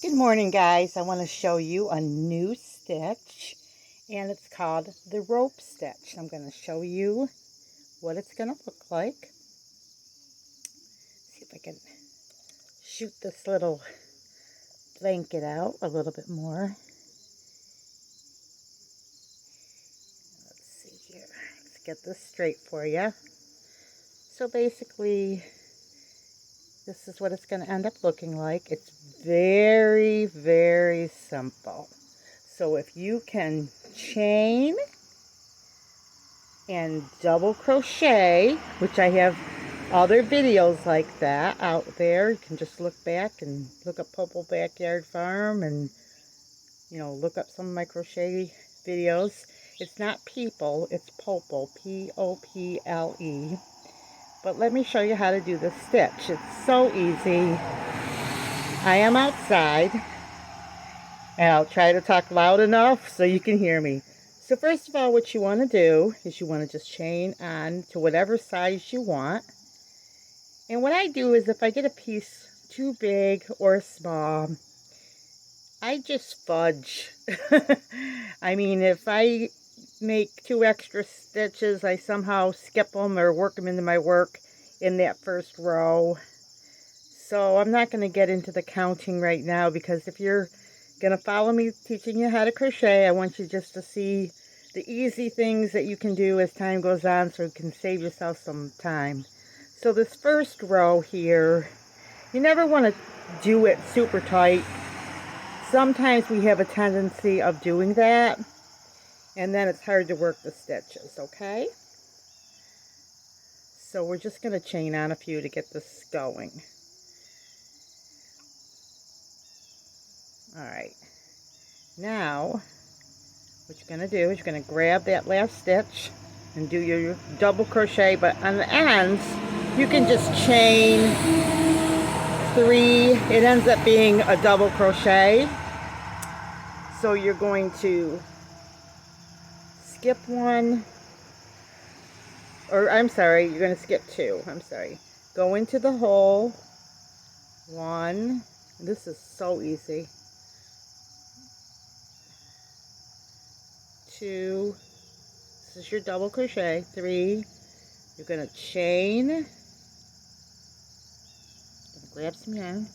Good morning, guys. I want to show you a new stitch, and it's called the rope stitch. I'm going to show you what it's going to look like. See if I can shoot this little blanket out a little bit more. Let's see here. Let's get this straight for you. So basically, this is what it's going to end up looking like. It's very, very simple. So if you can chain and double crochet, which I have other videos like that out there, you can just look back and look up Popple Backyard Farm and, you know, look up some of my crochet videos. It's not people, it's Popple, P-O-P-L-E. But let me show you how to do this stitch. It's so easy. I am outside, and I'll try to talk loud enough so you can hear me. So first of all, what you want to do is you want to just chain on to whatever size you want. And what I do is if I get a piece too big or small, I just fudge. I mean, if I make 2 extra stitches, I somehow skip them or work them into my work in that first row. So I'm not going to get into the counting right now, because if you're going to follow me teaching you how to crochet, I want you just to see the easy things that you can do as time goes on, so you can save yourself some time. So this first row here, you never want to do it super tight. Sometimes we have a tendency of doing that, and then it's hard to work the stitches, okay? So we're just going to chain on a few to get this going. Alright, now what you're going to do is you're going to grab that last stitch and do your double crochet, but on the ends you can just chain 3. It ends up being a double crochet. So you're going to skip 1, or I'm sorry, you're going to skip 2. I'm sorry. Go into the hole. 1. This is so easy. 2. This is your double crochet. 3. You're going to chain. Grab some yarn.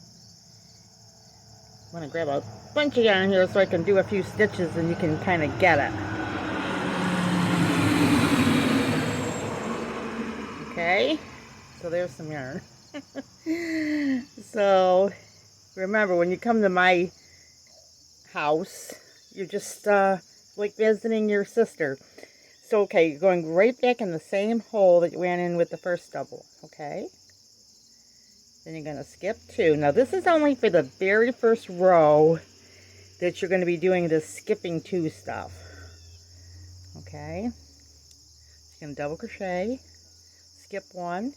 I want to grab a bunch of yarn here so I can do a few stitches and you can kind of get it. Okay, so there's some yarn. So remember, when you come to my house, you're just like visiting your sister. So okay, you're going right back in the same hole that you went in with the first double, okay? Then you're going to skip 2. Now this is only for the very first row that you're going to be doing this skipping 2 stuff. Okay? You're going to double crochet, skip 1,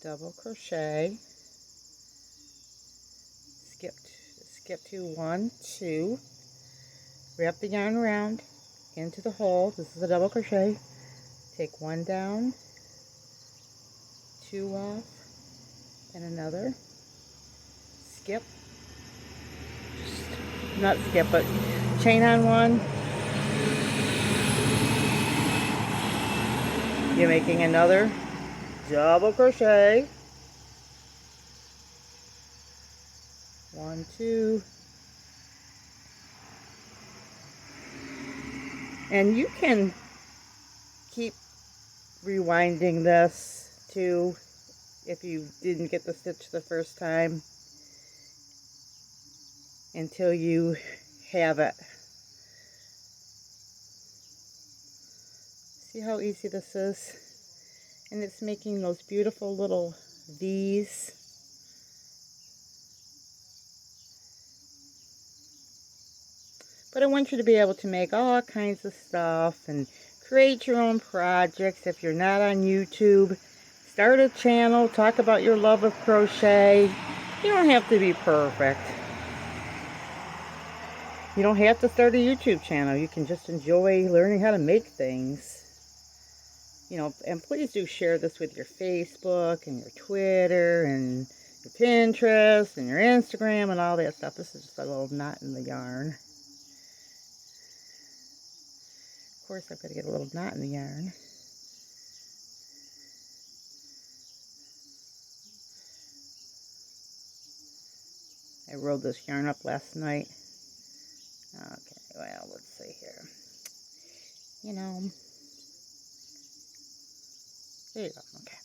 double crochet, skip 2, 1, 2, wrap the yarn around into the hole. This is a double crochet. Take 1 down, 2 off, and another. Skip. Not skip, but chain on 1. You're making another double crochet. 1, 2. And you can keep rewinding this too if you didn't get the stitch the first time until you have it. See how easy this is? And it's making those beautiful little V's. But I want you to be able to make all kinds of stuff and create your own projects. If you're not on YouTube, start a channel, talk about your love of crochet. You don't have to be perfect. You don't have to start a YouTube channel. You can just enjoy learning how to make things. You know, and please do share this with your Facebook and your Twitter and your Pinterest and your Instagram and all that stuff. This is just a little knot in the yarn. Of course, I've got to get a little knot in the yarn. I rolled this yarn up last night. Okay, well, let's see here. You know, there you go. Okay.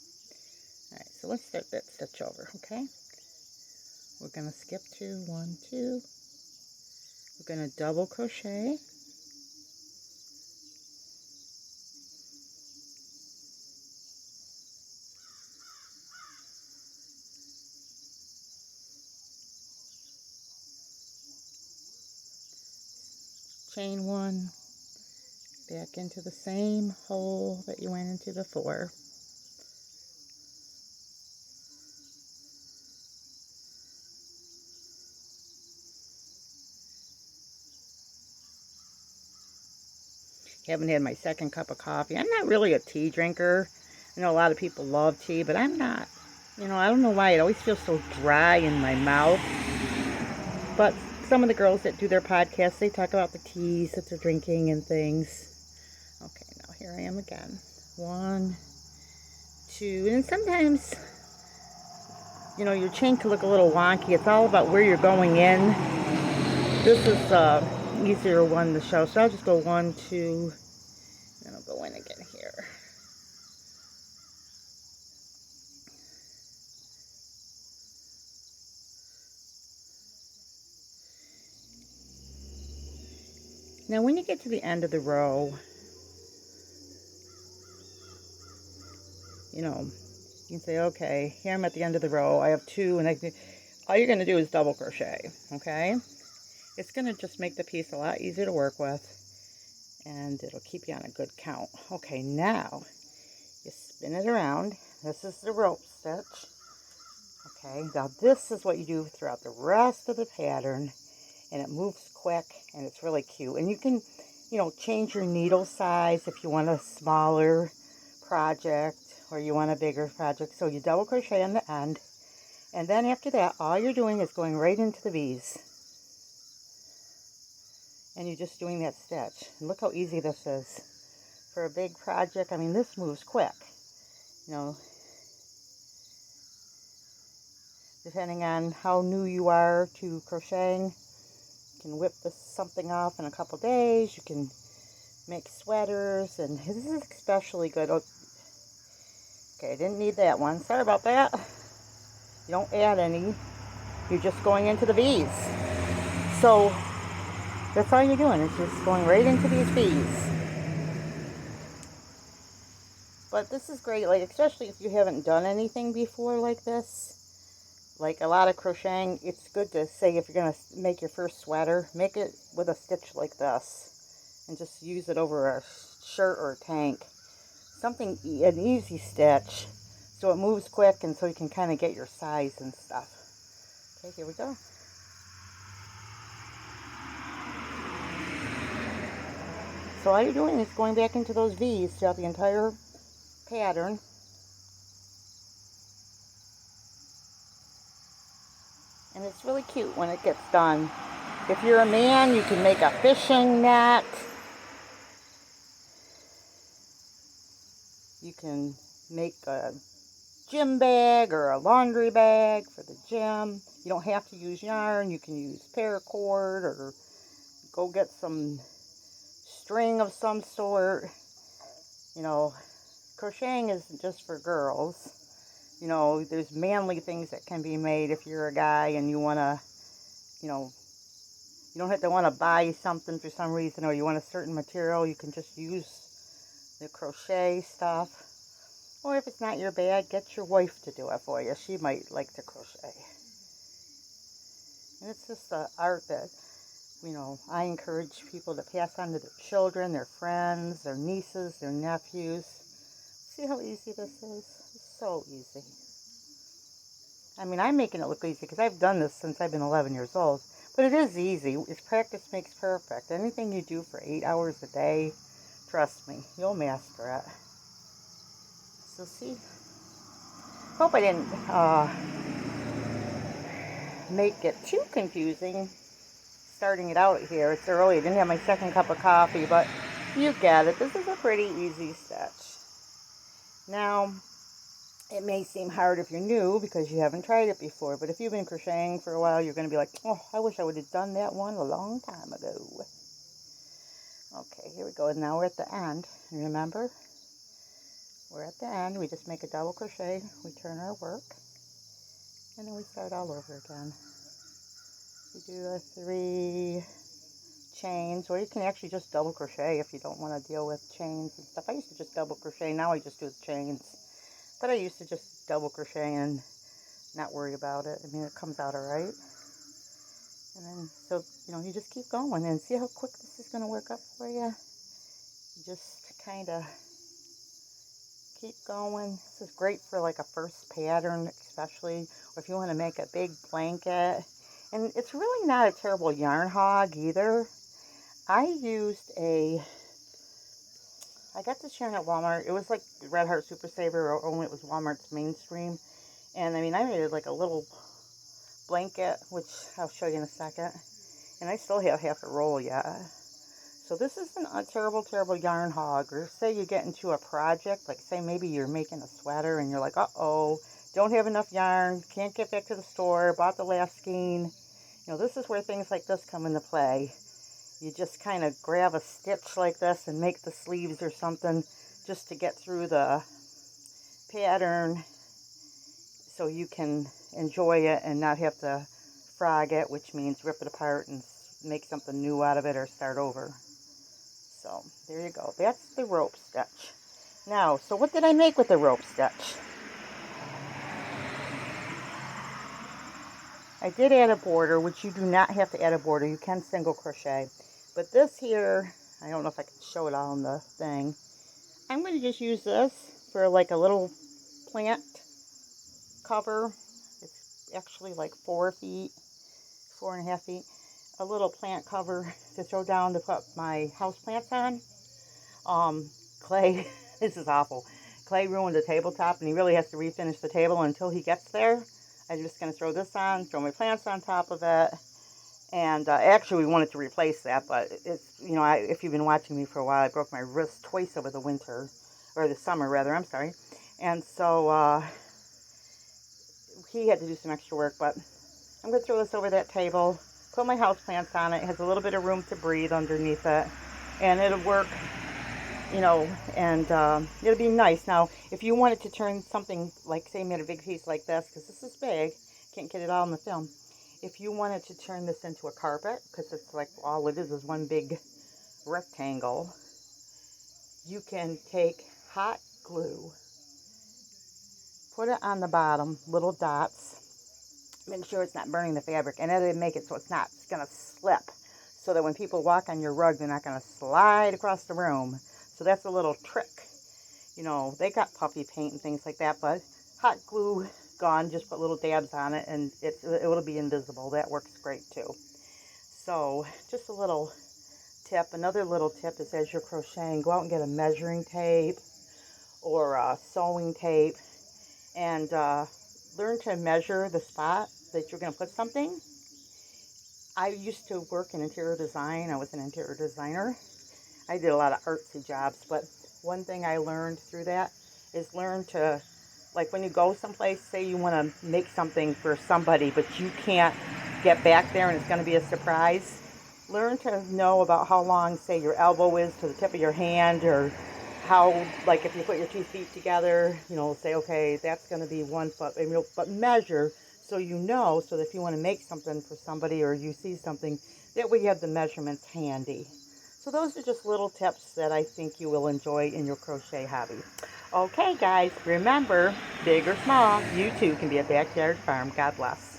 All right, so let's start that stitch over, okay? We're going to skip 2, 1, 2. We're going to double crochet. Chain 1, back into the same hole that you went into before. Haven't had my second cup of coffee. I'm not really a tea drinker. I know a lot of people love tea, but I'm not. You know, I don't know why. It always feels so dry in my mouth. But some of the girls that do their podcasts, they talk about the teas that they're drinking and things. Okay, now here I am again. 1, 2, and sometimes, you know, your chain can look a little wonky. It's all about where you're going in. This is the easier one to show, so I'll just go 1, 2, and I'll go in again here. Now when you get to the end of the row, you know, you can say, okay, here I'm at the end of the row. I have 2, and all you're going to do is double crochet, okay? It's going to just make the piece a lot easier to work with, and it'll keep you on a good count. Okay, now you spin it around. This is the rope stitch. Okay, now this is what you do throughout the rest of the pattern, and it moves quick, and it's really cute. And you can, you know, change your needle size if you want a smaller project or you want a bigger project. So you double crochet on the end, and then after that, all you're doing is going right into the V's. And you're just doing that stitch. And look how easy this is. For a big project, I mean, this moves quick. You know, depending on how new you are to crocheting, you can whip something off in a couple days. You can make sweaters, and this is especially good. Okay, I didn't need that one. Sorry about that. You don't add any. You're just going into the V's. So that's all you're doing. It's just going right into these V's. But this is great, like especially if you haven't done anything before like this. Like a lot of crocheting, it's good to say if you're going to make your first sweater, make it with a stitch like this. And just use it over a shirt or a tank. Something, an easy stitch, so it moves quick and so you can kind of get your size and stuff. Okay, here we go. So all you're doing is going back into those V's throughout the entire pattern. And it's really cute when it gets done. If you're a man, you can make a fishing net. You can make a gym bag or a laundry bag for the gym. You don't have to use yarn. You can use paracord or go get some string of some sort. You know, crocheting isn't just for girls. You know, there's manly things that can be made if you're a guy and you want to, you know, you don't have to want to buy something for some reason, or you want a certain material. You can just use the crochet stuff. Or if it's not your bag, get your wife to do it for you. She might like to crochet. And it's just an art that, you know, I encourage people to pass on to their children, their friends, their nieces, their nephews. See how easy this is? It's so easy. I mean, I'm making it look easy because I've done this since I've been 11 years old. But it is easy. It's practice makes perfect. Anything you do for 8 hours a day, trust me, you'll master it. So see, hope I didn't make it too confusing starting it out here. It's early. I didn't have my second cup of coffee, but you get it. This is a pretty easy stitch. Now, it may seem hard if you're new because you haven't tried it before, but if you've been crocheting for a while, you're going to be like, oh, I wish I would have done that one a long time ago. Okay, here we go. And now we're at the end. Remember, we're at the end. We just make a double crochet. We turn our work, and then we start all over again. We do a 3 chains, or you can actually just double crochet if you don't want to deal with chains and stuff. I used to just double crochet. Now I just do the chains. But I used to just double crochet and not worry about it. I mean, it comes out all right. And then, so, you just keep going and see how quick this is going to work up for you. Just kind of keep going. This is great for like a first pattern, especially, or if you want to make a big blanket. And it's really not a terrible yarn hog either. I got this yarn at Walmart. It was like Red Heart Super Saver, or only it was Walmart's mainstream. And I mean, I made it like a little blanket, which I'll show you in a second. And I still have half a roll yet. So this isn't a terrible, terrible yarn hog. Or say you get into a project, like say maybe you're making a sweater and you're like, uh-oh, don't have enough yarn, can't get back to the store, bought the last skein. This is where things like this come into play. You just kind of grab a stitch like this and make the sleeves or something just to get through the pattern so you can enjoy it and not have to frog it, which means rip it apart and make something new out of it or start over. So there you go. That's the rope stitch. Now, so what did I make with the rope stitch? I did add a border, which you do not have to add a border. You can single crochet. But this here, I don't know if I can show it all in the thing. I'm going to just use this for like a little plant cover. It's actually like 4.5 feet. A little plant cover to throw down to put my house plants on. Clay, this is awful. Clay ruined the tabletop and he really has to refinish the table until he gets there. I'm just going to throw this on, throw my plants on top of it. And actually we wanted to replace that, but it's, if you've been watching me for a while, I broke my wrist twice over the winter, or the summer rather, I'm sorry. And so he had to do some extra work, but I'm going to throw this over that table, put my house plants on it. It has a little bit of room to breathe underneath it, and it'll work, and it'll be nice. Now, if you wanted to turn something, like say you made a big piece like this, because this is big, can't get it all in the film. If you wanted to turn this into a carpet, because it's like all it is one big rectangle, you can take hot glue, put it on the bottom, little dots, make sure it's not burning the fabric, and it'll make it so it's going to slip, so that when people walk on your rug, they're not going to slide across the room. So that's a little trick. They got puffy paint and things like that, but hot glue gun, just put little dabs on it and it will be invisible. That works great too. So just a little tip. Another little tip is, as you're crocheting, go out and get a measuring tape or a sewing tape and learn to measure the spot that you're going to put something. I used to work in interior design. I was an interior designer. I did a lot of artsy jobs, but one thing I learned through that is learn to, like when you go someplace, say you want to make something for somebody, but you can't get back there and it's going to be a surprise. Learn to know about how long, say, your elbow is to the tip of your hand, or how, like if you put your 2 feet together, say, okay, that's going to be 1 foot, but measure so so that if you want to make something for somebody or you see something, that way you have the measurements handy. So those are just little tips that I think you will enjoy in your crochet hobby. Okay, guys, remember, big or small, you too can be a backyard farm. God bless.